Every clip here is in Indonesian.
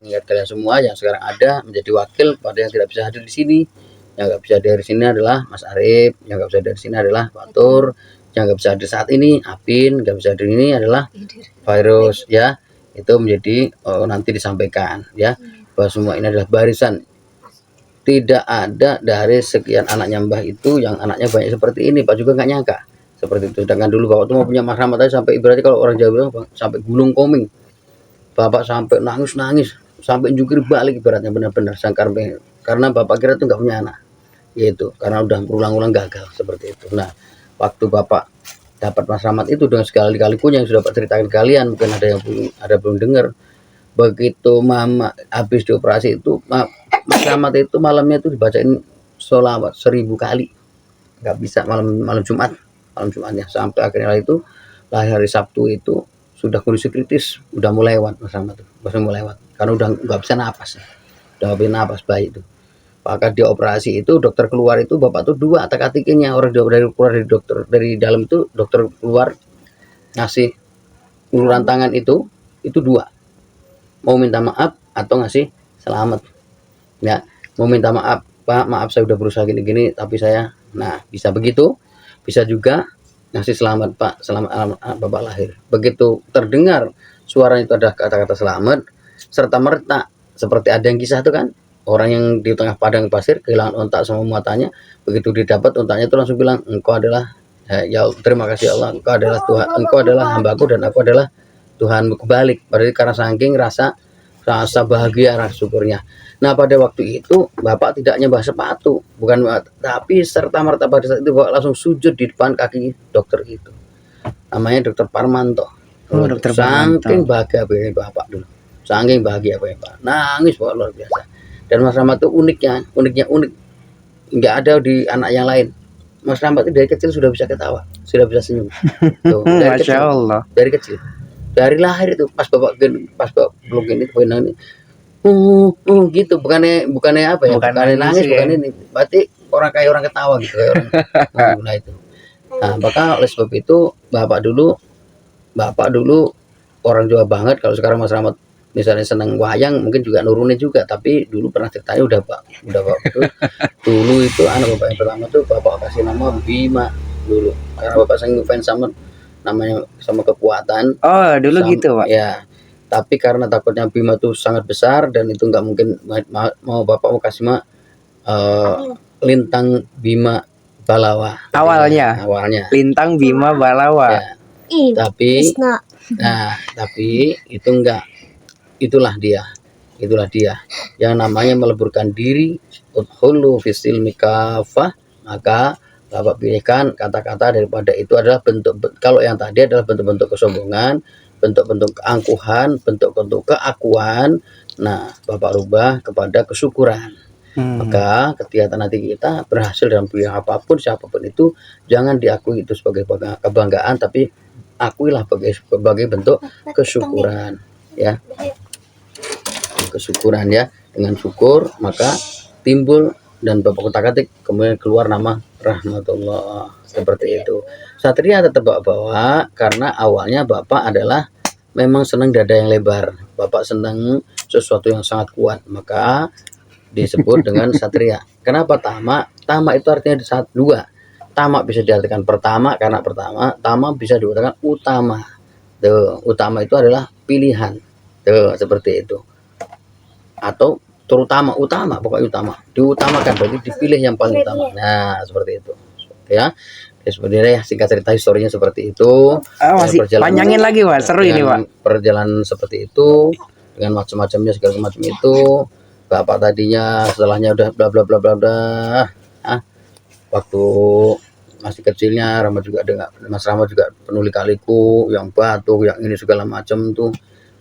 mengingat kalian semua yang sekarang ada menjadi wakil pada yang tidak bisa hadir di sini. Yang nggak bisa dari sini adalah Mas Arif, yang nggak bisa dari sini adalah Pak Tur, yang nggak bisa hadir saat ini Apin, nggak bisa hadir ini adalah Virus ya. Itu menjadi nanti disampaikan ya bahwa semua ini adalah barisan. Tidak ada dari sekian anaknya Mbah itu yang anaknya banyak seperti ini. Pak juga nggak nyangka seperti itu. Sedangkan dulu Bapak tuh mau punya Mas Rahmat aja sampai ibaratnya kalau orang Jawa bilang sampai gulung koming. Bapak sampai nangis-nangis, sampai jungkir balik ibaratnya benar-benar sangkar karena Bapak kira tuh nggak punya anak. Yaitu karena udah berulang-ulang gagal seperti itu. Nah, waktu Bapak dapat Mas Rahmat itu dengan segala lika-likunya yang sudah Pak ceritakan kalian, mungkin ada yang belum dengar. Begitu Mama habis dioperasi itu, Mas Rahmat itu malamnya itu dibacain sholawat 1000 kali. Nggak bisa malam Jumatnya sampai akhirnya itu lahir hari Sabtu itu sudah kondisi kritis, udah mulai lewat Mas Rahmat tuh, mulai lewat karena udah nggak bisa napas, udah nggak bisa napas bayi itu. Maka dioperasi itu dokter keluar itu Bapak tuh 2 atik-atikinya orang dari keluar dari dokter dari dalam itu dokter keluar ngasih uluran tangan itu 2 mau minta maaf atau ngasih selamat ya, mau minta maaf Pak, maaf saya udah berusaha gini-gini tapi saya bisa begitu, bisa juga ngasih selamat Pak, selamat Bapak lahir. Begitu terdengar suara itu ada kata-kata selamat serta merta seperti ada yang kisah itu kan, orang yang di tengah padang pasir kehilangan ontak sama matanya, begitu didapat ontaknya itu langsung bilang engkau adalah ya terima kasih Allah, engkau adalah Tuhan, engkau adalah hambaku dan aku adalah Tuhanmu kebalik. Padahal karena saking rasa bahagia, rasa syukurnya. Nah pada waktu itu Bapak tidak nyembah sepatu, bukan, tapi serta merta pada saat itu Bapak langsung sujud di depan kaki dokter itu. Namanya Dokter Parmanto. Dokter Parmanto. Saking bahagia Bapak dulu, saking bahagia Bapak, nangis Bapak luar biasa. Dan Mas Rahmat itu unik, nggak ada di anak yang lain. Mas Rahmat itu dari kecil sudah bisa ketawa, sudah bisa senyum. Tuh, Masya Allah. Dari kecil, dari lahir itu pas Bapak belum ini gitu, bukannya apa ya, bukannya nangis ya. Bukan ini, berarti orang kayak orang ketawa gitu kayak orang nah itu. Nah maka oleh sebab itu Bapak dulu orang Jawa banget. Kalau sekarang Mas Rahmat misalnya seneng wayang mungkin juga nurunin juga, tapi dulu pernah ceritanya udah Pak itu dulu itu anak Bapak yang pertama tuh Bapak kasih nama Bima dulu karena Bapak sering fans sama namanya sama kekuatan. Oh dulu gitu Pak ya, tapi karena takutnya Bima tuh sangat besar dan itu nggak mungkin mau Bapak mau kasih Lintang Bima Balawa awalnya Lintang Bima Balawa ya. Tapi itu enggak, itulah dia yang namanya meleburkan diri udkhulu fisil mikafah. Maka Bapak pilihkan kata-kata daripada itu adalah bentuk, kalau yang tadi adalah bentuk-bentuk kesombongan, bentuk-bentuk keangkuhan, bentuk-bentuk keakuan. Nah Bapak rubah kepada kesyukuran. Maka ketika nanti kita berhasil dalam bidang apapun, siapapun itu, jangan diakui itu sebagai kebanggaan, tapi akuilah sebagai bentuk kesyukuran ya, kesyukuran ya. Dengan syukur maka timbul dan Bapak kotak-katik kemudian keluar nama Rahmatullah seperti itu. Satria tetap bawa karena awalnya Bapak adalah memang senang dada yang lebar, Bapak senang sesuatu yang sangat kuat, maka disebut dengan Satria. Kenapa Tama? Tama itu artinya dua. Tama bisa diartikan pertama karena pertama, Tama bisa diartikan utama. Tuh, utama itu adalah pilihan. Tuh, seperti itu. Atau terutama, utama, pokoknya utama. Diutamakan, berarti dipilih yang paling utama. Nah, seperti itu. Ya. Sebenarnya singkat cerita historinya seperti itu. Masih panjangin lagi Pak, seru ini Pak. Perjalanan seperti itu dengan macam-macamnya segala macam itu. Bapak tadinya setelahnya udah bla bla bla bla bla. Waktu masih kecilnya Rahmat juga dengan Mas Rahmat juga penuh lika-liku, yang batuk, yang ini segala macam tuh.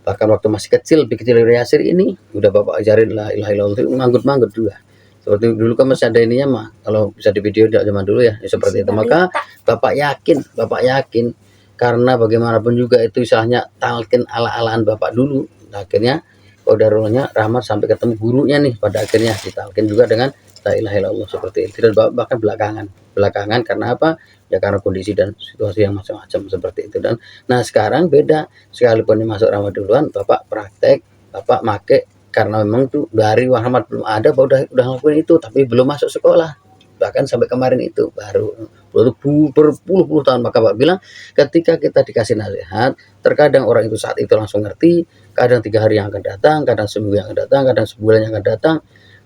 Bahkan waktu masih kecil, lebih kecil dari Yasir ini, udah Bapak ajarin la ilaha illallah, manggut-manggut juga. Seperti dulu kan masih ada ininya mah, kalau bisa di video zaman dulu ya seperti itu. Maka Bapak yakin karena bagaimanapun juga itu istilahnya talqin ala-alaan Bapak dulu. Akhirnya Qadarullah Rahmat sampai ketemu gurunya nih, pada akhirnya ditalqin juga dengan la ilaha illallah seperti itu. Dan bahkan belakangan karena apa? Ya karena kondisi dan situasi yang macam-macam seperti itu. Dan nah sekarang beda, sekalipun masuk Rahmat duluan, Bapak praktek, Bapak make karena memang tuh dari Rahmat belum ada, udah ngelakuin itu, tapi belum masuk sekolah. Bahkan sampai kemarin itu baru berpuluh-puluh tahun. Maka Pak bilang, ketika kita dikasih nasihat, terkadang orang itu saat itu langsung ngerti, kadang 3 hari yang akan datang, kadang seminggu yang akan datang, kadang sebulan yang akan datang,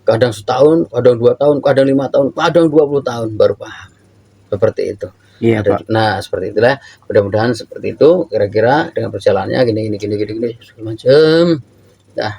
kadang setahun, kadang 2 tahun, kadang 5 tahun, kadang 20 tahun baru paham. Seperti itu. Iya, Pak. Nah, seperti itulah. Mudah-mudahan seperti itu kira-kira dengan perjalanannya gini segala macam. Nah,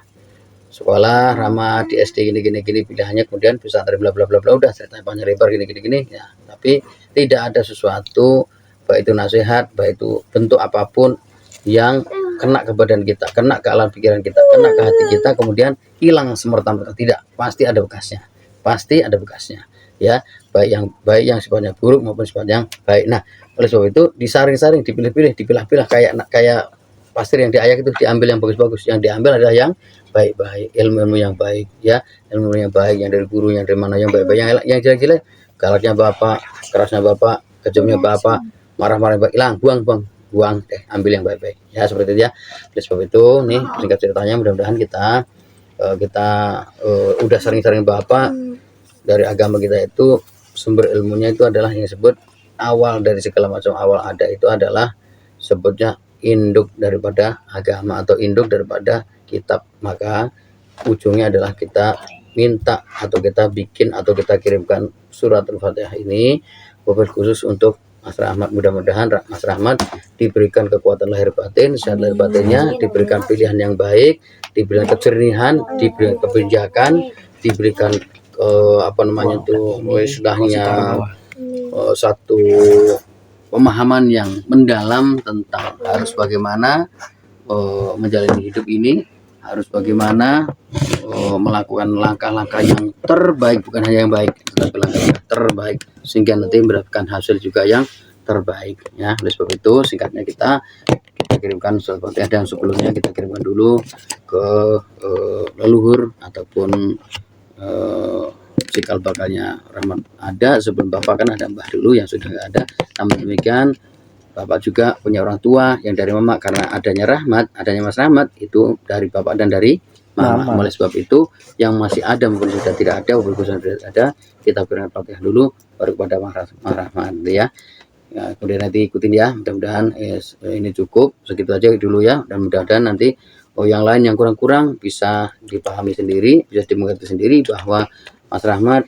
sekolah ramah di SD gini pilihannya, kemudian pesantren bla bla bla bla, udah ceritanya panjang lebar gini ya. Tapi tidak ada sesuatu, baik itu nasihat, baik itu bentuk apapun yang kena ke badan kita, kena ke alam pikiran kita, kena ke hati kita, kemudian hilang semerta-merta. Tidak, pasti ada bekasnya, ya, baik yang sifatnya buruk maupun sifat yang baik. Nah, oleh sebab itu disaring-saring, dipilih-pilih, dipilah-pilah, kayak pasir yang diayak itu, diambil yang bagus-bagus, yang diambil adalah yang baik-baik, ilmu yang baik, ya, ilmu yang baik, yang dari guru, yang dari mana, yang baik-baik. Yang jelek-jelek, galaknya bapak, kerasnya bapak, kejamnya bapak, marah-marah baik, hilang, buang deh, ambil yang baik-baik, ya, seperti itu ya. Oleh sebab itu nih singkat ceritanya, mudah-mudahan kita udah sering-sering bapak, dari agama kita itu sumber ilmunya itu adalah yang disebut awal dari segala macam awal ada itu adalah sebutnya induk daripada agama atau induk daripada kitab. Maka ujungnya adalah kita minta atau kita bikin atau kita kirimkan surat Al-Fatihah ini wabil khusus untuk Mas Rahmat. Mudah-mudahan Mas Rahmat diberikan kekuatan lahir batin, sehat lahir batinnya, diberikan pilihan yang baik, diberikan kejernihan, diberikan kebijakan, diberikan istilahnya satu pemahaman yang mendalam tentang harus bagaimana menjalani hidup ini, harus bagaimana melakukan langkah-langkah yang terbaik, bukan hanya yang baik, tetapi langkah yang terbaik, sehingga nanti mendapatkan hasil juga yang terbaik, ya. Oleh sebab itu singkatnya kita kirimkan surat Fatihah, dan sebelumnya kita kirimkan dulu ke leluhur ataupun cikal bakalnya Rahmat ada sebelum bapak, kan ada mbah dulu yang sudah nggak ada. Namun demikian bapak juga punya orang tua yang dari mama, karena adanya Rahmat, adanya Mas Rahmat itu dari bapak dan dari mama. Oleh sebab itu yang masih ada maupun sudah tidak ada, maupun sudah tidak ada, kita berikan Fatihah dulu baru kepada Mas Rahmat, ya. Ya, kemudian nanti ikutin ya, mudah-mudahan ini cukup segitu aja dulu ya, dan mudah-mudahan nanti yang lain yang kurang-kurang bisa dipahami sendiri, bisa dimengerti sendiri, bahwa Mas Rahmat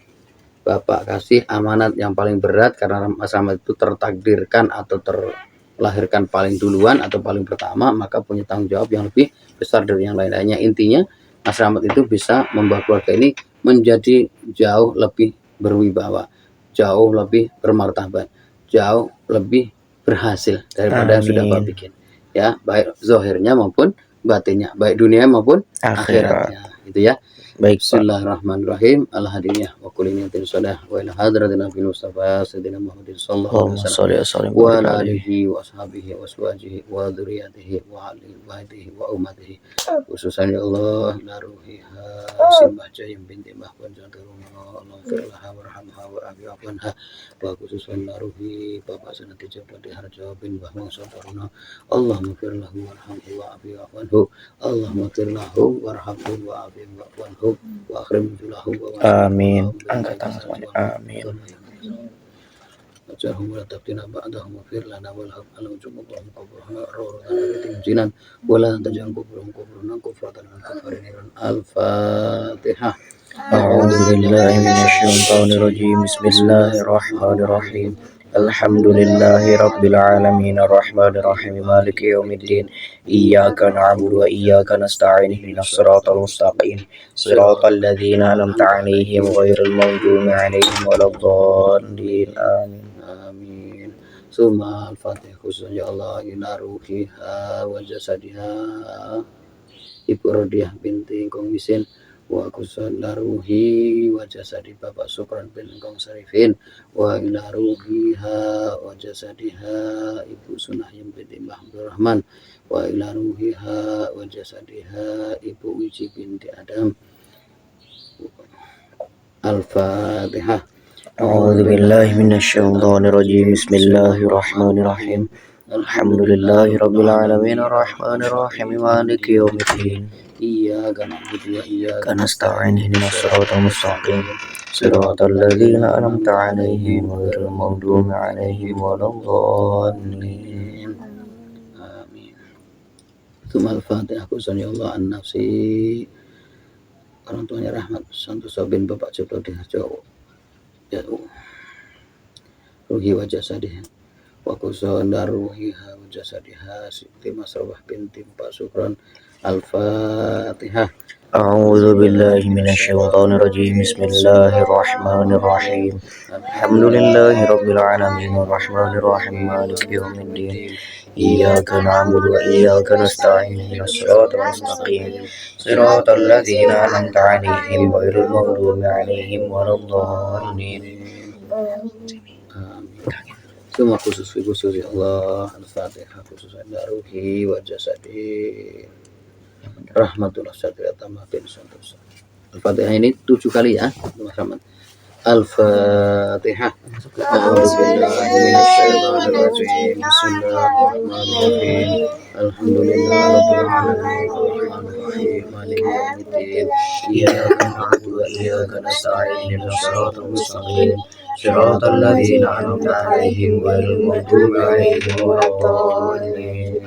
bapak kasih amanat yang paling berat, karena Mas Rahmat itu tertakdirkan atau terlahirkan paling duluan atau paling pertama, maka punya tanggung jawab yang lebih besar dari yang lain-lainnya. Intinya Mas Rahmat itu bisa membawa keluarga ini menjadi jauh lebih berwibawa, jauh lebih bermartabat, jauh lebih berhasil daripada yang sudah bapak bikin, ya, baik zahirnya maupun batinnya, baik dunia maupun akhiratnya, gitu ya. Baik, bismillahirrahmanirrahim. Al-hadiyah wa kuliniyatin sadah wa ila hadratina fi Mustafa Sayyidina Muhammadin sallallahu alaihi wasallam wa ala alihi wa ashabihi wa aswajihi wa dzurriyyatihi wa ahli baitihi wa ummatihi, khususan ya Allah la ruhiha Simbah Jayim binti Mbah Panjangturunga, Allah firlaha warhamha wa afi'afanha, wa khususan la ruhi Bapak Sanati Jabadi Harjo bin Mbah Mangsotaruna, Allah firlahu warhamhu wa afi'afanhu, Allah firlahu warhamhu wa afi'afanhu wa akhrim julahu wa amin. Angkat tangan semuanya, amin. Ajarhum wa tabtina ba'dahum fir lana wal hab alam jumuhum qabrahum rawatan jinan wala tajal kubrahum kufratan kafarin. Al-Fatihah. A'udzu billahi minasyaitonir rajim. Bismillahirrahmanirrahim. Alhamdulillahi rabbil alamin arrahmanir rahim maliki yaumiddin iyyaka na'budu wa iyyaka nasta'in ihdinas siratal mustaqim siratal ladzina an'amta 'alaihim ghairil maghdubi 'alaihim waladdallin amin. Summa al-Fatihah khusus ya Allah ila ruhiha wa jasadiha Ibu Rodiah binti Kong Wisin wa kusan laruhi wa jasadi Bapak Sukran bin Kong Sarifin wa ila ruhiha wa jasadiha Ibu Sunahyam binti Mbah Abdurrahman wa ila ruhiha wa jasadiha Ibu Wiji binti Adam. Al-Fatihah. A'udzu billahi minasyaitonir rajim. Bismillahirrahmanirrahim. Alhamdulillahi rabbil alamin arrahmanir rahim maliki yaumiddin. Iyyaka na'budu wa iyyaka nasta'in ihdinas siratal mustaqim siratal ladzina an'amta 'alaihim ghairil maghdubi 'alaihim waladdallin. Amin. Tsumma al-Fatihah. Kusani Allah an-nafsi. Orang tuanya Rahmat Santoso bin Bapak Joko Diharjo. Ya ruhi wa jasadih wa kusana ruhiha wa jasadiha Siti Masrabah binti Pak Sukron. Al-Fatihah. A'udzu billahi minasyaitonir rajim. Bismillahirrahmanirrahim. Alhamdulillahi rabbil alamin arrahmanir rahim maliki yaumiddin. Iyyaka na'budu wa iyyaka nasta'in ihdinas siratal mustaqim siratal ladzina an'amta 'alaihim ghairil maghdubi 'alaihim waladdallin. Semua khusus ya Allah. Al-Fatihah. Khusus anda ruhi wa jasadi rahmatullah satria tamah bin santosa. Al-Fatihah ini 7 kali ya Mas Rahmat. Al-Fatihah. A'udzubillahi minasyaitonir rajim. Bismillahirrahmanirrahim. Alhamdulillahirabbil alamin arrahmanirrahim maliki yaumiddin. Iyyaka na'budu wa iyyaka nasta'in ihdinas siratal mustaqim siratal ladzina an'amta 'alaihim ghairil maghdubi 'alaihim waladdallin.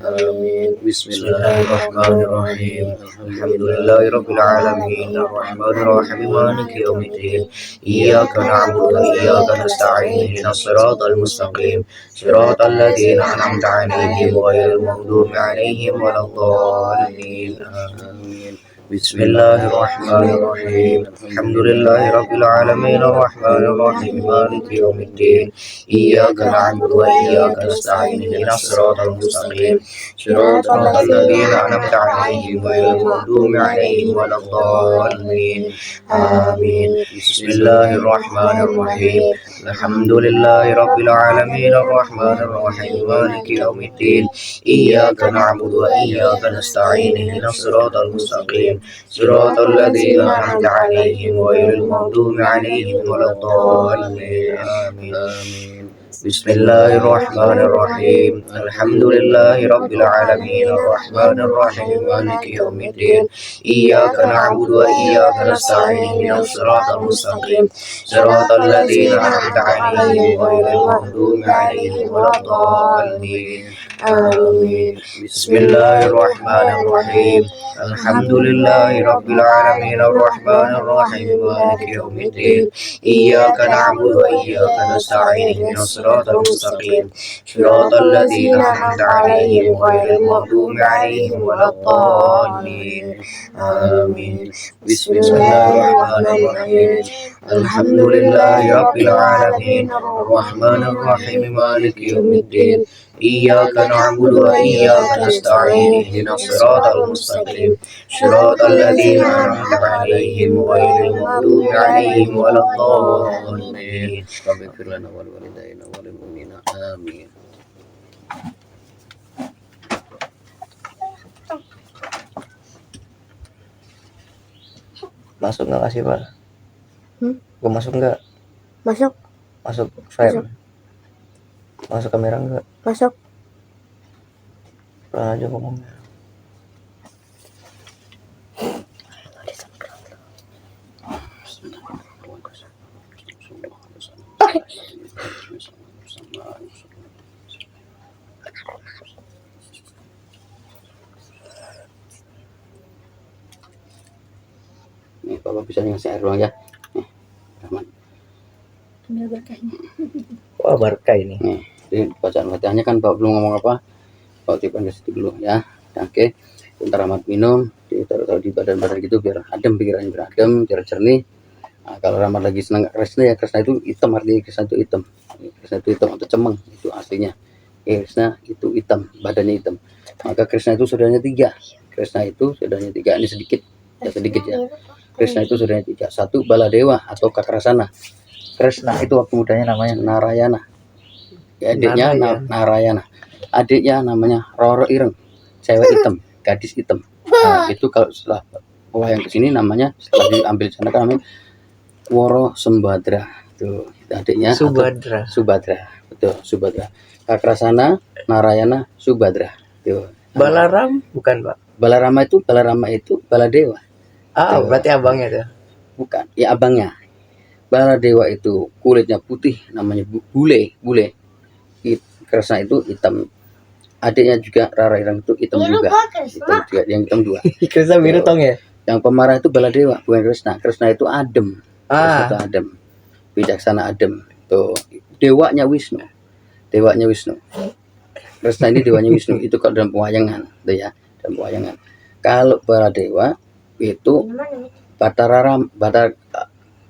Amin. Bismillahirrahmanirrahim. Alhamdulillahi rabbil alamin arrahmanir rahim maliki yaumiddin. Iyyaka na'budu wa iyyaka nasta'in ihdinas siratal mustaqim siratal ladzina an'amta 'alaihim ghairil maghdubi 'alaihim waladdallin. Amin. Bismillahirrahmanirrahim. Alhamdulillahi rabbil alamin arrahmanir rahim maliki yaumiddin. Iyyaka na'budu wa iyyaka nasta'in ihdinas siratal mustaqim siratal ladzina an'amta 'alaihim ghairil maghdubi 'alaihim waladdallin. Amin. Bismillahirrahmanirrahim. Alhamdulillahi rabbil alamin arrahmanir rahim maliki yaumiddin. Iyyaka na'budu wa iyyaka nasta'in ihdinas siratal mustaqim siratal ladzina an'amta 'alaihim ghairil maghdubi 'alaihim waladdallin. Amin. Bismillahirrahmanirrahim. Alhamdulillahi rabbil alamin arrahmanir rahim maliki yaumiddin. Iyyaka na'budu wa iyyaka nasta'in ihdinas siratal mustaqim siratal ladzina an'amta 'alaihim ghairil maghdubi 'alaihim waladdallin. Amin. Bismillahirrahmanirrahim. Alhamdulillahi rabbil alamin arrahmanir rahim maliki yaumiddin. Iyyaka na'budu wa iyyaka nasta'in ihdinas siratal mustaqim siratal ladzina an'amta 'alaihim ghairil maghdubi 'alaihim waladdallin. Amin. Bismillahirrahmanirrahim. Alhamdulillahi rabbil alamin arrahmanir rahim maliki yaumiddin. Iyyaka na'budu wa iyyaka nasta'in ihdinas siratal mustaqim siratal ladzina an'amta 'alaihim ghairil maghdubi 'alaihim waladdallin. Waghfir lana wa liwalidayna wa lil mu'minina. Amin. Masuk nggak kasih Pak? Gue masuk nggak? Masuk. Masuk frame. Masuk kamera nggak? Masuk. Pelan aja ngomongnya. Nih Bapak bisa ngasih air doang ya. Nih, Rahman. Ambil berkahnya. Wah berkah ini. Nih, ini bacaan Fatihahnya kan Bapak belum ngomong apa. Bapak tipan ke situ dulu ya. Oke. Bentar Rahmat minum, ditaruh di badan-badan gitu biar adem pikirannya, biar adem, biar jernih. Nah, kalau Rahmat lagi senang Krishna ya, Krishna itu hitam, artinya Krishna itu hitam. Krishna itu hitam atau cemeng, itu aslinya. Krishna itu hitam, badannya hitam. Maka Krishna itu saudaranya 3. Krishna itu saudaranya 3, ini sedikit ya, sedikit ya. Krishna itu saudaranya 3. 1 Baladewa atau Kakrasana. Krishna itu waktu mudanya namanya Narayana. Ya, adiknya Narayana. Adiknya namanya Roro Ireng, cewek hitam, gadis hitam. Nah, itu kalau setelah wayang kesini namanya, setelah diambil sana kan namanya Woro Sembadra. Tuh, adiknya Subadra. Subadra. Betul, Subadra. Kakrasana, Narayana, Subhadra. Tuh. Balaram bukan, Pak? Balarama itu Baladewa. Tuh. Berarti abangnya tuh. Bukan, ya abangnya. Baladewa itu kulitnya putih, namanya bule. Kresna itu hitam. Adiknya juga Rara Irang itu hitam juga. Hitam juga, yang hitam 2. Kresna biru tong ya? Yang pemarah itu Baladewa, bukan Kresna. Kresna itu adem. Kresna itu adem. Bijaksana adem. Tuh, dewanya Wisnu. Kresna ini dewanya Wisnu. Itu kalau dalam pewayangan, tuh ya, dalam pewayangan. Kalau Baladewa itu Batar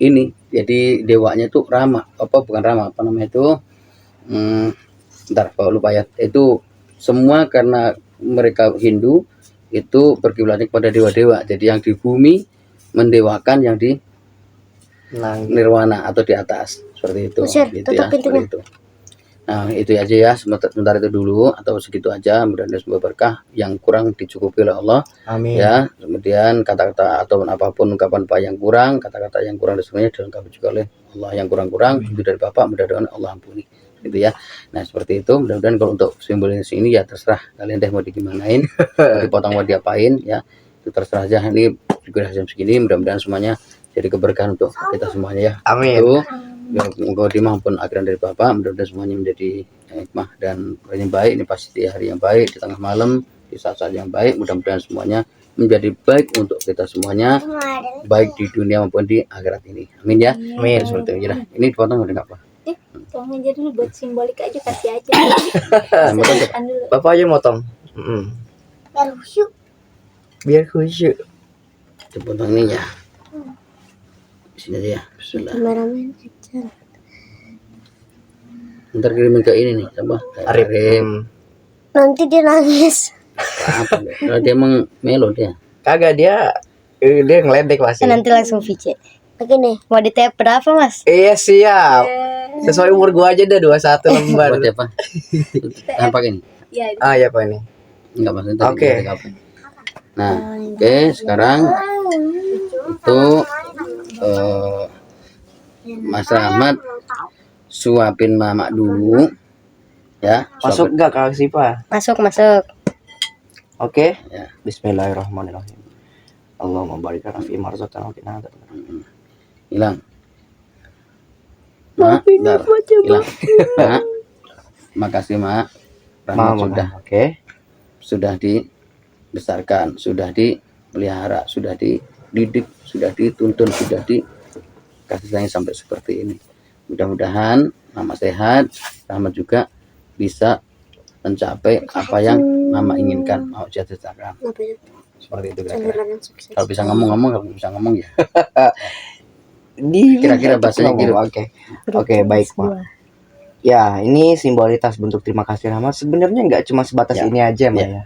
ini, jadi dewanya itu Rama. Bukan Rama, apa namanya itu? Ntar kalau lupa ya. Itu semua karena mereka Hindu itu berkiblatnya kepada dewa-dewa. Jadi yang di bumi mendewakan yang di nirwana atau di atas, seperti itu. Usir, gitu tutup ya, pintunya. seperti itu. Nah, itu aja ya, sebentar itu dulu atau segitu aja. Mudah-mudahan sebuah berkah, yang kurang dicukupi oleh Allah. Amin. Ya, kemudian kata-kata atau apapun ungkapan Pak yang kurang, kata-kata yang kurang semuanya dilengkapi juga oleh Allah. Yang kurang-kurang itu dari Bapak, mudah-mudahan Allah ampuni. Gitu ya. Nah, seperti itu. Mudah-mudahan kalau untuk simbolis ini ya terserah kalian deh mau digimanain, mau dipotong mau diapain ya. Itu terserah aja. Ini juga jam segini, mudah-mudahan semuanya jadi keberkahan untuk kita semuanya ya. Amin. Itu moga maupun akhiran dari Bapak, mudah-mudahan semuanya menjadi hikmah dan yang baik. Ini pasti di hari yang baik, di tengah malam, di saat-saat yang baik. Mudah-mudahan semuanya menjadi baik untuk kita semuanya, baik di dunia maupun di akhirat ini. Amin ya. Amin. Seperti itu ya. Ini dipotong udah nggak apa? Tolong aja dulu buat simbolik aja, kasih aja. Dulu. Bapak aja motong. Biar khusyuk. Dipotong ini ya. Di sini aja ya. Bismillah. Kameramen. Ntar kirimin ke ini nih, coba. Arif. Nanti dia nangis. Apa? Kalau dia emang melo dia. Kagak, dia ngeledek pasti. Nanti langsung VC. Begini. Mau di TP berapa, Mas? Iya, siap. Sesuai umur gua aja dah 21 lembar. Buat apa? Tanpa ini. Ya, Ya Pak ini. Enggak maksudnya. Oke. Nah, oke, sekarang itu Mas Rahmat suapin Mama dulu ya. Masuk enggak Kak Sipa? Masuk. Oke. Ya. Bismillahirrahmanirrahim. Allahumma barik lana fi ma razaqtana wa qina adzabannar. Hilang. Mak, bentar. Hilang. Mak. Makasih, Mak. Rahmat sudah dibesarkan, sudah dipelihara, sudah dididik, sudah dituntun, sudah dikasih sayang sampai seperti ini. Mudah-mudahan Mama sehat, Rahmat juga bisa mencapai apa yang Mama inginkan, mau cita-citakan. Seperti itu kira-kira. Kalau bisa ngomong, kalau bisa ngomong ya. Kira-kira bahasanya gitu. Oke, baik Pak. Ya, ini simbolitas bentuk terima kasih Rahmat. Sebenarnya nggak cuma sebatas ini aja, Mbak ya.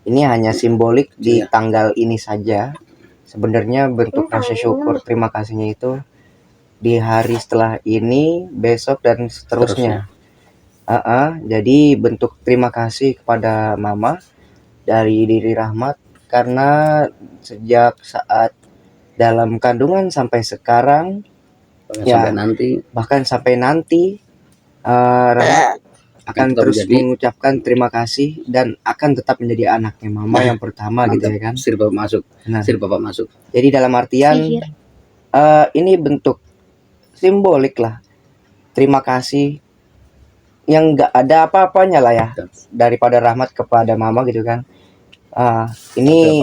Ini hanya simbolik di tanggal ini saja. Sebenarnya bentuk rasa syukur terima kasihnya itu di hari setelah ini, besok dan seterusnya. Jadi bentuk terima kasih kepada Mama dari diri Rahmat karena sejak saat dalam kandungan sampai sekarang, bahkan sampai nanti Rahmat akan terus mengucapkan terima kasih dan akan tetap menjadi anaknya Mama yang pertama. Mantap. Gitu ya kan. Sir Bapak masuk. Jadi dalam artian ini bentuk simbolik lah terima kasih yang nggak ada apa-apanya lah ya daripada Rahmat kepada Mama gitu kan. Ini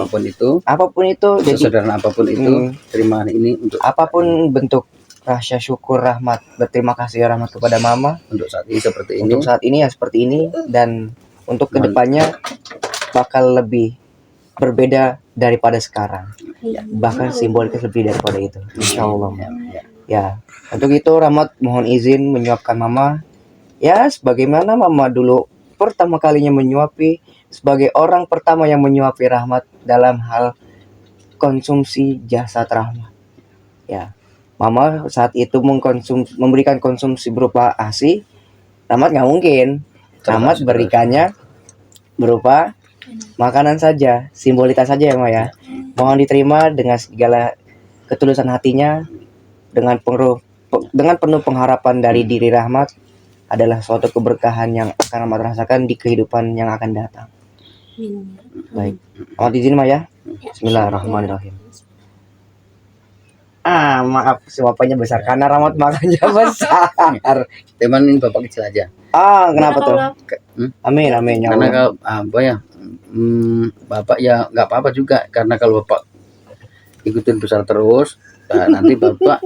apapun itu jadi sesederhana apapun itu terima ini untuk apapun bentuk rasa syukur Rahmat, berterima kasih Rahmat kepada Mama untuk saat ini seperti ini. Untuk saat ini ya seperti ini dan untuk kedepannya bakal lebih berbeda daripada sekarang. Bahkan simboliknya lebih daripada itu. Insya Allah. Ya, untuk itu Rahmat mohon izin menyuapkan Mama. Ya, sebagaimana Mama dulu pertama kalinya menyuapi sebagai orang pertama yang menyuapi Rahmat dalam hal konsumsi jasad Rahmat. Ya. Mama saat itu memberikan konsumsi berupa ASI, Rahmat nggak mungkin. Rahmat berikannya berupa makanan saja, simbolitas saja ya, Ma ya. Mohon diterima dengan segala ketulusan hatinya, dengan penuh pengharapan dari diri Rahmat adalah suatu keberkahan yang akan Rahmat rasakan di kehidupan yang akan datang. Baik, Rahmat izin Mah ya. Bismillahirrahmanirrahim. Maaf, suapannya besar karena Rahmat makannya besar. Teman ini bapak kecil aja. Kenapa tuh? Amin ya Karena Allah. kalau apa ya, bapak ya nggak apa-apa juga, karena kalau bapak ikutin besar terus, nanti bapak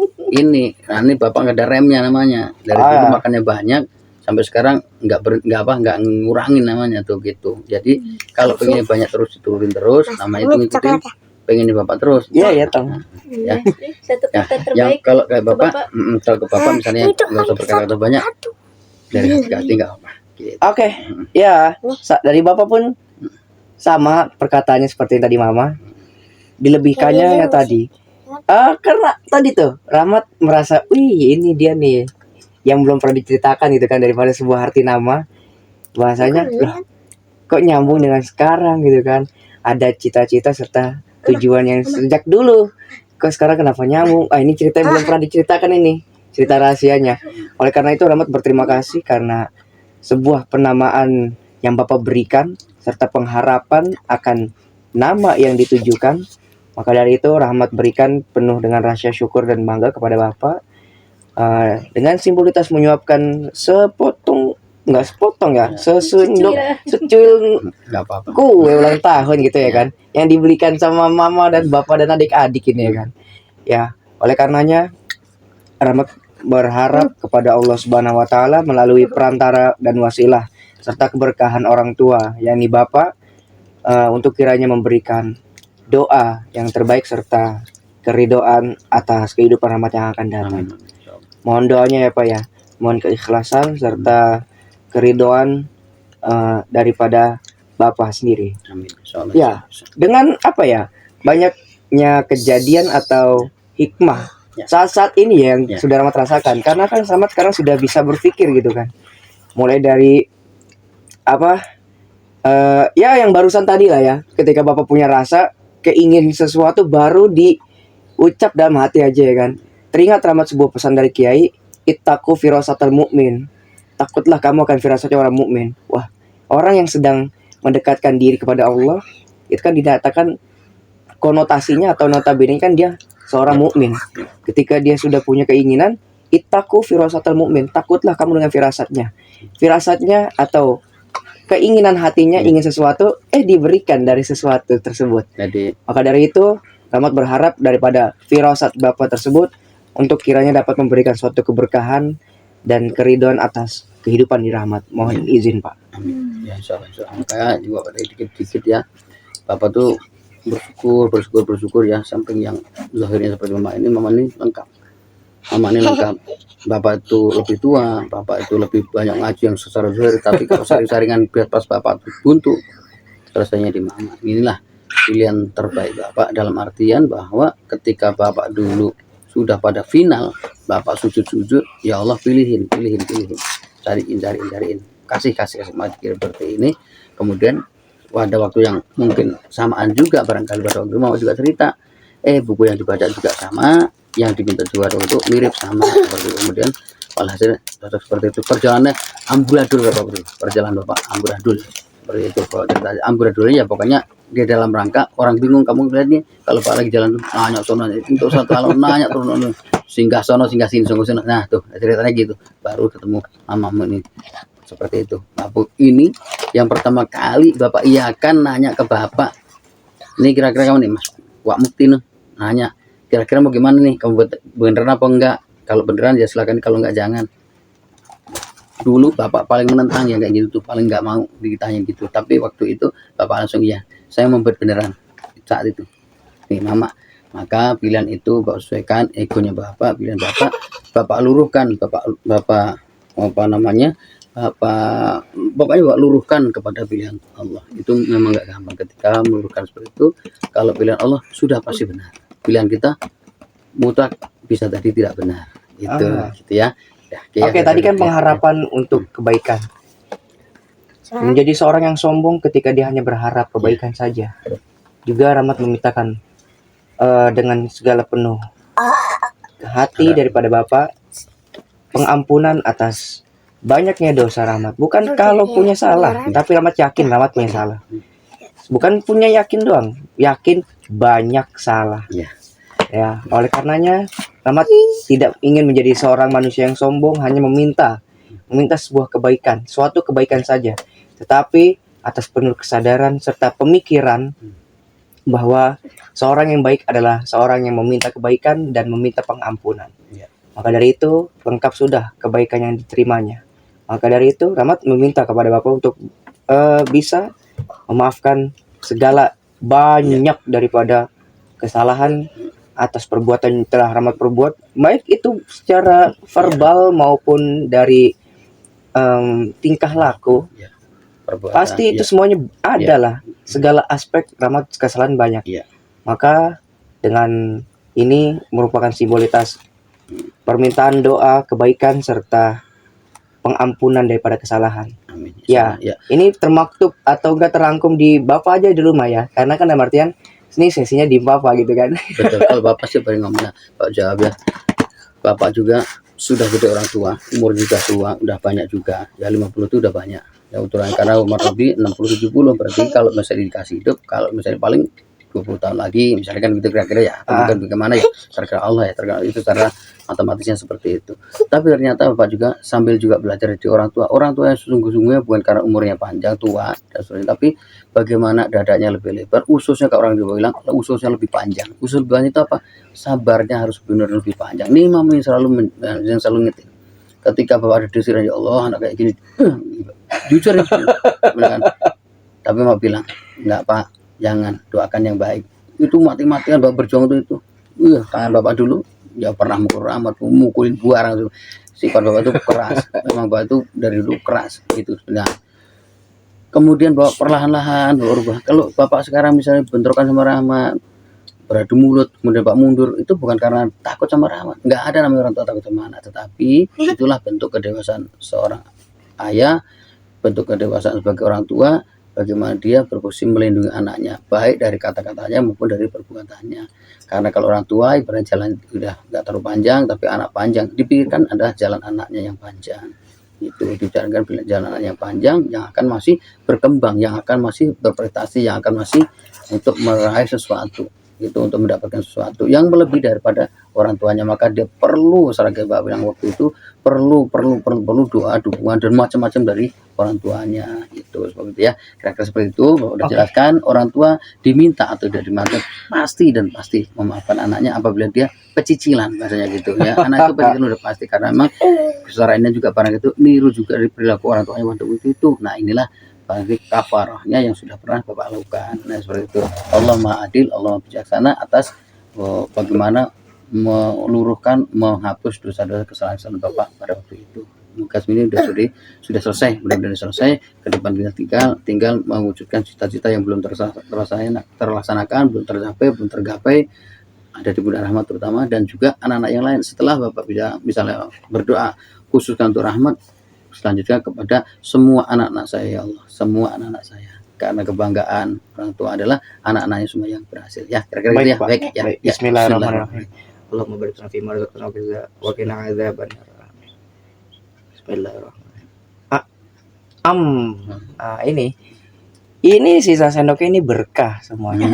bapak nggak ada remnya namanya. Dari dulu makannya banyak sampai sekarang nggak ngurangin namanya tuh gitu. Jadi kalau pengen banyak terus diturunin terus, namanya itu ngikutin pengen bapak terus. Iya tahu. Ya. Satu Ya, kata yang terbaik kalau kayak bapak, kalau ke bapak Ah, misalnya itu nggak usah berkata banyak, dari hati nggak apa. Gitu. Oke, ya dari Bapak pun sama perkataannya seperti tadi Mama. Dilebihkannya ya tadi. Karena tadi tuh Rahmat merasa, wih ini dia nih yang belum pernah diceritakan gitu kan, daripada sebuah arti nama. Bahasanya loh, kok nyambung dengan sekarang gitu kan. Ada cita-cita serta tujuan yang sejak dulu. Kok sekarang kenapa nyambung? Ini cerita yang belum pernah diceritakan ini. Cerita rahasianya. Oleh karena itu Rahmat berterima kasih karena sebuah penamaan yang Bapak berikan serta pengharapan akan nama yang ditujukan. Maka dari itu Rahmat berikan penuh dengan rasa syukur dan bangga kepada Bapak, dengan simbolitas menyuapkan sesendok secuil Nggak apa-apa. kue ulang tahun gitu ya kan, yang dibelikan sama Mama dan Bapak dan adik-adik ini ya kan. Ya, oleh karenanya Rahmat berharap kepada Allah Subhanahu wa taala melalui perantara dan wasilah serta keberkahan orang tua yakni Bapak, untuk kiranya memberikan doa yang terbaik serta keridoan atas kehidupan Rahmat yang akan datang. Amin. Mohon doanya ya Pak ya. Mohon keikhlasan serta keridoan daripada Bapak sendiri. Amin. Insyaallah. Ya, dengan apa ya? Banyaknya kejadian atau hikmah saat-saat ini yang sudah Rahmat rasakan. Karena kan Rahmat sekarang sudah bisa berpikir gitu kan. Mulai dari apa? Ya yang barusan tadi lah ya. Ketika Bapak punya rasa keingin sesuatu baru diucap dalam hati aja ya kan. Teringat Rahmat sebuah pesan dari Kiai, ittaqu firasatal mu'min. Takutlah kamu akan firasatnya orang mukmin. Wah, orang yang sedang mendekatkan diri kepada Allah itu kan dinyatakan konotasinya atau notabene kan dia seorang mukmin. Ketika dia sudah punya keinginan, ittaqu firasatal mu'min. Takutlah kamu dengan firasatnya. Firasatnya atau keinginan hatinya ingin sesuatu, diberikan dari sesuatu tersebut. Jadi, Maka dari itu, Rahmat berharap daripada firasat Bapak tersebut untuk kiranya dapat memberikan suatu keberkahan dan keridhaan atas kehidupan di Rahmat. Mohon izin Pak. amin. Ya insyaallah. Kayak juga pada dikit-dikit ya. Bapak tuh bersyukur ya, samping yang zahirnya seperti Mama ini lengkap. Mama ini lengkap. Bapak itu lebih tua, Bapak itu lebih banyak ngaji yang secara zahir, tapi kalau saring-saringan pas Bapak itu buntu, selesainya di Mama. Inilah pilihan terbaik Bapak, dalam artian bahwa ketika Bapak dulu sudah pada final, Bapak sujud, ya Allah pilihin, cariin, kasih seperti ini. Kemudian pada waktu yang mungkin samaan juga, barangkali pada waktu mau juga cerita, buku yang dibaca juga sama, yang diminta juara itu mirip sama seperti itu. Kemudian walhasil cocok seperti itu. Perjalanannya amburadul Bapak, perjalanan Bapak amburadul seperti itu. Kalau cerita amburadulnya ya pokoknya di dalam rangka orang bingung, kamu lihat nih kalau Pak lagi jalan nanya sono untuk satu alam, nanya turun singgah sono singgah sini sungguh sini. Nah tuh ceritanya gitu, baru ketemu mamamu ini seperti itu. Bapak ini yang pertama kali Bapak iakan nanya ke Bapak, ini kira-kira kamu nih Mas Wak Mukti nih nanya, kira-kira mau gimana nih, kamu beneran apa enggak? Kalau beneran ya silakan, kalau enggak jangan. Dulu Bapak paling menentang ya kayak gitu tuh, paling nggak mau ditanya gitu. Tapi waktu itu Bapak langsung ya, saya mau beneran saat itu. Nih Mama, maka pilihan itu Bapak sesuaikan egonya Bapak, pilihan Bapak luruhkan, Bapak apa namanya? Bapaknya Bapak luruhkan kepada pilihan Allah. Itu memang nggak gampang ketika meluruhkan seperti itu. Kalau pilihan Allah sudah pasti benar. Pilihan kita mutlak bisa tadi tidak benar. Gitu ya. Oke, tadi kan pengharapan untuk kebaikan. Menjadi seorang yang sombong ketika dia hanya berharap kebaikan saja. Juga Rahmat memintakan dengan segala penuh hati daripada Bapak pengampunan atas banyaknya dosa Rahmat. Bukan kalau punya salah, tapi Rahmat yakin Rahmat punya salah. Bukan punya yakin doang, yakin banyak salah. Iya. Ya, oleh karenanya Rahmat tidak ingin menjadi seorang manusia yang sombong, hanya meminta sebuah kebaikan, suatu kebaikan saja. Tetapi atas penuh kesadaran serta pemikiran bahwa seorang yang baik adalah seorang yang meminta kebaikan dan meminta pengampunan. Iya. Maka dari itu lengkap sudah kebaikan yang diterimanya. Maka dari itu Rahmat meminta kepada Bapak untuk bisa memaafkan segala banyak daripada kesalahan atas perbuatan yang telah Rahmat perbuat, baik itu secara verbal maupun dari tingkah laku. Perbuatan, Pasti itu ya. semuanya adalah segala aspek Rahmat kesalahan banyak. Iya. Maka dengan ini merupakan simbolitas permintaan doa kebaikan serta pengampunan daripada kesalahan. Amin. Ya, Ya. ini termaktub atau enggak terangkum di Bapak aja di rumah ya. Karena kan dalam artian ini sesinya di Bapak gitu kan. Betul. Kalau Bapak sih paling ngomongnya Pak jawab ya. Bapak juga sudah gede orang tua, umur juga tua, udah banyak juga. Ya 50 itu udah banyak. Ya uturan karena umur lebih 60 70 berarti kalau misalnya dikasih hidup, kalau misalnya paling 20 tahun lagi misalnya kan gitu kira-kira ya. Kan bagaimana ya? Terkira Allah ya, terkira itu cara matematisnya seperti itu. Tapi ternyata Bapak juga sambil juga belajar dari orang tua yang sesungguh-sungguhnya bukan karena umurnya panjang tua dan sebagainya, tapi bagaimana dadanya lebih lebar, ususnya kalau orang Jawa bilang ususnya lebih panjang. Usus lebih panjang itu apa? Sabarnya harus benar lebih panjang. Ini Imam yang selalu ngetik. Ketika Bapak ada desiran ya Allah anak kayak gini, jujur ya, bilang. Tapi mau bilang enggak Pak, jangan, doakan yang baik. Itu mati-matian Bapak berjuang itu. Tangan Bapak dulu ya pernah mukul Rahmat, mukulin buah itu. Sifat Bapak itu keras. Memang Bapak itu dari dulu keras gitu. Nah, kemudian Bapak perlahan-lahan berubah. Kalau Bapak sekarang misalnya bentrokan sama Rahmat, beradu mulut, kemudian Bapak mundur, itu bukan karena takut sama Rahmat. Enggak ada namanya orang tua takut sama anak, tetapi itulah bentuk kedewasaan seorang ayah, bentuk kedewasaan sebagai orang tua, bagaimana dia berfungsi melindungi anaknya, baik dari kata-katanya maupun dari perbuatannya. Karena kalau orang tua ibaratnya jalan udah nggak terlalu panjang, tapi anak panjang, dipikirkan adalah jalan anaknya yang panjang. Itu dibicarakan jalan anak yang panjang, yang akan masih berkembang, yang akan masih berprestasi, yang akan masih untuk meraih sesuatu, itu untuk mendapatkan sesuatu yang melebihi daripada orang tuanya. Maka dia perlu, sebagai Bapak bilang waktu itu, perlu doa, dukungan dan macam-macam dari orang tuanya. Itu seperti itu ya, kira-kira seperti itu. Bapak udah jelaskan, orang tua diminta atau tidak diminta pasti memaafkan anaknya apabila dia pecicilan, bahasanya gitu ya. Anak itu pecicilan udah pasti, karena memang secara ini juga barang itu niru juga dari perilaku orang tuanya waktu itu. Nah inilah bagi kafarahnya yang sudah pernah Bapak lakukan. Nah seperti itu. Allah Maha Adil, Allah Maha Bijaksana atas bagaimana meluruhkan, menghapus dosa-dosa kesalahan Bapak pada waktu itu. Mungkin ini sudah selesai, mudah-mudahan selesai. Ke depan kita tinggal mewujudkan cita-cita yang belum terlaksanakan, belum tercapai, belum tergapai. Ada di Bunda Rahmat terutama, dan juga anak-anak yang lain. Setelah Bapak bisa misalnya berdoa khususkan untuk Rahmat, selanjutnya kepada semua anak-anak saya ya Allah, semua anak-anak saya, karena kebanggaan orang tua adalah anak-anaknya semua yang berhasil ya, kira-kira gitu ya. Baik ya. Bismillahirrahmanirrahim. Allahumma barik lana fi ma razaqtana wa qina adzabannar. Bismillahirrahmanirrahim. Ini sisa sendoknya ini berkah semuanya.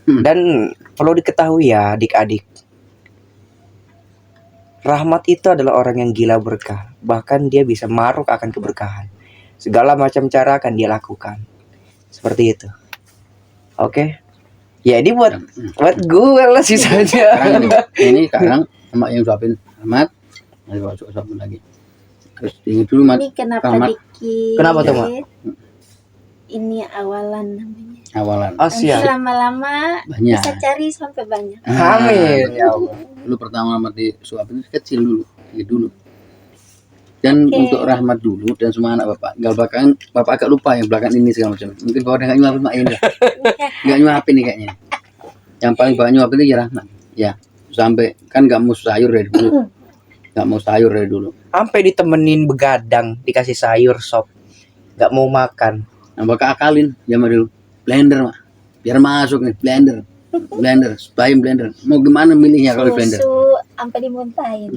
Dan perlu diketahui ya adik-adik, Rahmat itu adalah orang yang gila berkah. Bahkan dia bisa maruk akan keberkahan. Segala macam cara akan dia lakukan. Seperti itu. Oke. Ya ini buat gue lah sisanya. Ini sekarang emak yang suapin Rahmat, nanti Bapak suapin lagi. Terus ini dulu Mat. Ini kenapa Rahmat. dikit? Kenapa tuh, Mak? Ini awalan namanya. Awalan. Oh Nanti siap. lama-lama Banyak. bisa cari sampai banyak. Amin ya Allah. Dulu pertama Rahmat disuapin kecil dulu. Dan untuk Rahmat dulu dan semua anak Bapak. Belakangan Bapak agak lupa yang belakang ini segala macam. Mungkin Bapak udah nggak nyuapin Mak ini. Nggak nyuapin nih kayaknya. Yang paling banyak nyuapin itu ya Rahmat. Ya, sampai kan nggak mau sayur dari dulu. Sampai ditemenin begadang, dikasih sayur sop. Nggak mau makan. Nah, Bapak akalin zaman dulu. Blender Mak. Biar masuk nih blender. Supaya blender. Mau gimana milihnya kalau blender? Susu sampai dimuntahin.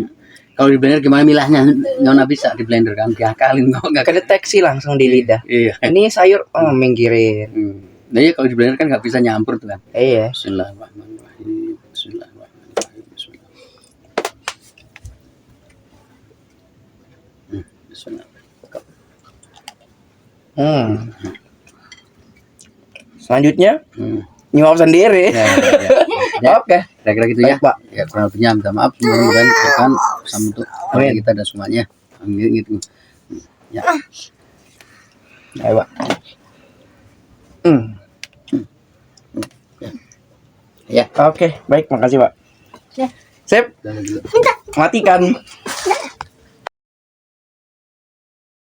Kalau di blender gimana milahnya? Nona bisa di blender kan diakalin kok nggak Kedeteksi langsung di lidah. Iya. Ini sayur minggirin. Nah iya kalau di blender kan nggak bisa nyampur tuh kan. Iya. Bismillahirrahmanirrahim. Bismillahirrahmanirrahim. Bismillah. Selanjutnya Hmm. nyuap sendiri. Ya. Oke. Kira-kira gitu ya. Baik, Pak. Ya kurang lebihnya minta maaf. Mudah-mudahan berkenan sama untuk Amin. kita dan semuanya. Amin gitu. Ya. Ayo, Pak. Ya. Oke, baik, makasih, Pak. Ya. Sip. Dan dulu. Matikan.